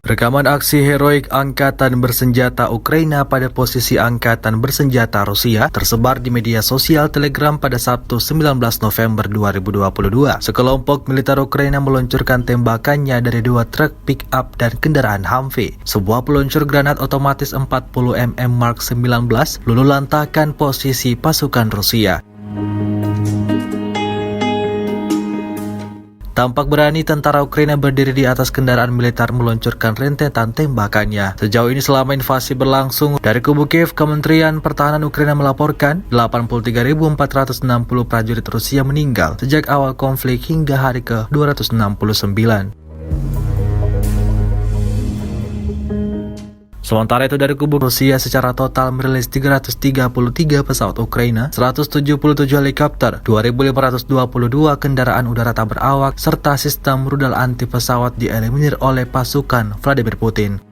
Rekaman aksi heroik Angkatan Bersenjata Ukraina pada posisi Angkatan Bersenjata Rusia tersebar di media sosial Telegram pada Sabtu 19 November 2022. Sekelompok militer Ukraina meluncurkan tembakannya dari dua truk pick-up dan kendaraan Humvee. Sebuah peluncur granat otomatis 40 mm Mark 19 luluh-lantakan posisi pasukan Rusia. Tampak berani tentara Ukraina berdiri di atas kendaraan militer meluncurkan rentetan tembakannya. Sejauh ini selama invasi berlangsung, dari kubu Kiev, Kementerian Pertahanan Ukraina melaporkan 83.460 prajurit Rusia meninggal sejak awal konflik hingga hari ke-269. Sementara itu dari kubu Rusia secara total merilis 333 pesawat Ukraina, 177 helikopter, 2.522 kendaraan udara tak berawak, serta sistem rudal anti pesawat dieliminir oleh pasukan Vladimir Putin.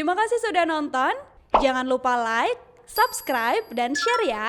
Terima kasih sudah nonton. Jangan lupa like, subscribe, dan share ya.